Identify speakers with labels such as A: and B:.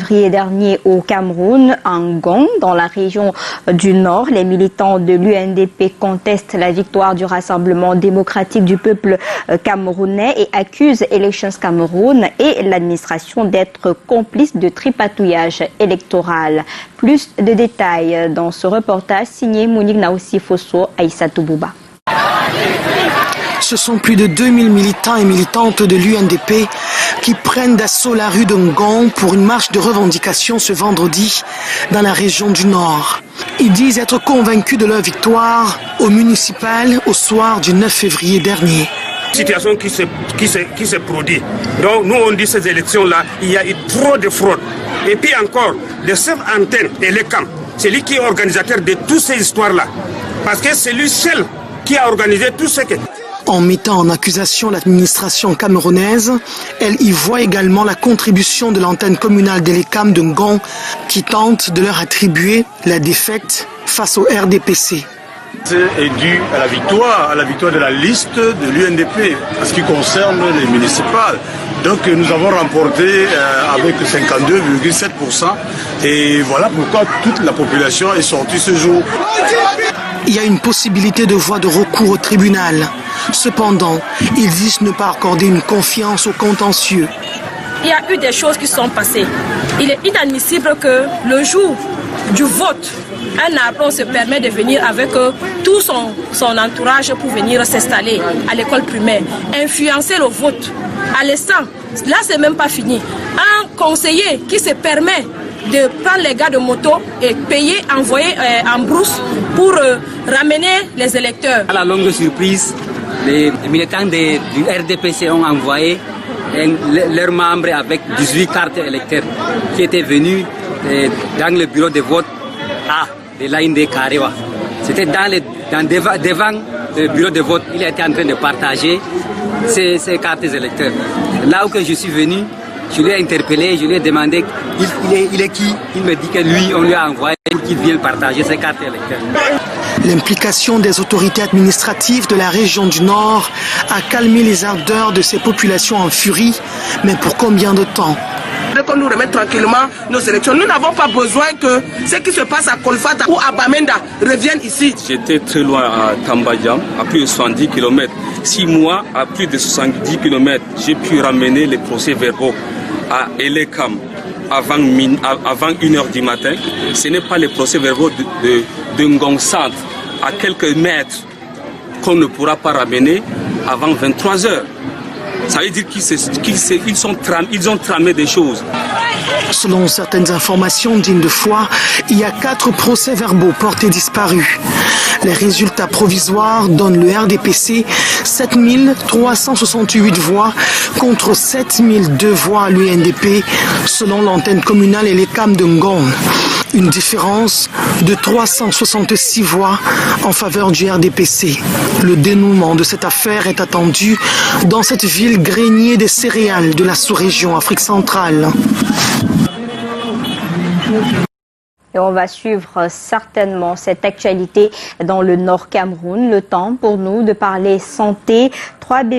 A: février dernier au Cameroun, à Ngong, dans la région du Nord. Les militants de l'UNDP contestent la victoire du Rassemblement démocratique du peuple camerounais et accusent Elections Cameroun et l'administration d'être complices de tripatouillage électoral. Plus de détails dans ce reportage signé Monique Naoussi Fosso, Aïssatou Bouba.
B: Ce sont plus de 2000 militants et militantes de l'UNDP qui prennent d'assaut la rue de Ngong pour une marche de revendication ce vendredi dans la région du Nord. Ils disent être convaincus de leur victoire au municipal au soir du 9 février dernier.
C: Situation qui se produit. Donc nous on dit ces élections-là, il y a eu trop de fraude. Et puis encore, le chef antenne et le camp, c'est lui qui est organisateur de toutes ces histoires-là. Parce que c'est lui seul qui a organisé tout ce que...
B: En mettant en accusation l'administration camerounaise, elle y voit également la contribution de l'antenne communale d'Elecam de Ngong qui tente de leur attribuer la défaite face au RDPC.
D: Est dû à la victoire de la liste de l'UNDP en ce qui concerne les municipales. Donc nous avons remporté avec 52,7% et voilà pourquoi toute la population est sortie ce jour.
B: Il y a une possibilité de voie de recours au tribunal. Cependant, ils disent ne pas accorder une confiance au contentieux.
E: Il y a eu des choses qui sont passées. Il est inadmissible que le jour du vote, un apprenti se permet de venir avec tout son entourage pour venir s'installer à l'école primaire, influencer le vote. À l'instant, là c'est même pas fini. Un conseiller qui se permet de prendre les gars de moto et payer, envoyer en brousse pour ramener les électeurs.
F: À la longue surprise, les militants du RDPC ont envoyé leurs membres avec 18 cartes électeurs qui étaient venus dans le bureau de vote de l'AND Karewa. C'était devant le bureau de vote. Il était en train de partager ces cartes électeurs. Là où je suis venu, je l'ai interpellé, je lui ai demandé il est qui. Il me dit que lui, on lui a envoyé pour qu'il vienne partager ses cartes électeurs.
B: L'implication des autorités administratives de la région du Nord a calmé les ardeurs de ces populations en furie, mais pour combien de temps?
G: Qu'on nous remette tranquillement nos élections. Nous n'avons pas besoin que ce qui se passe à Kolfata ou à Bamenda revienne ici.
H: J'étais très loin à Tambadjam, à plus de 70 km. 6 mois, à plus de 70 km, j'ai pu ramener les procès-verbaux à Elekam avant 1h du matin. Ce n'est pas les procès-verbaux de Ngong Centre à quelques mètres qu'on ne pourra pas ramener avant 23h. Ça veut dire qu'ils ont tramé des choses.
B: Selon certaines informations dignes de foi, il y a 4 procès-verbaux portés disparus. Les résultats provisoires donnent le RDPC 7368 voix contre 7002 voix à l'UNDP, selon l'antenne communale et les CAM de Ngong. Une différence de 366 voix en faveur du RDPC. Le dénouement de cette affaire est attendu dans cette ville grenier des céréales de la sous-région Afrique centrale.
A: Et on va suivre certainement cette actualité dans le Nord Cameroun. Le temps pour nous de parler santé. 3 bébés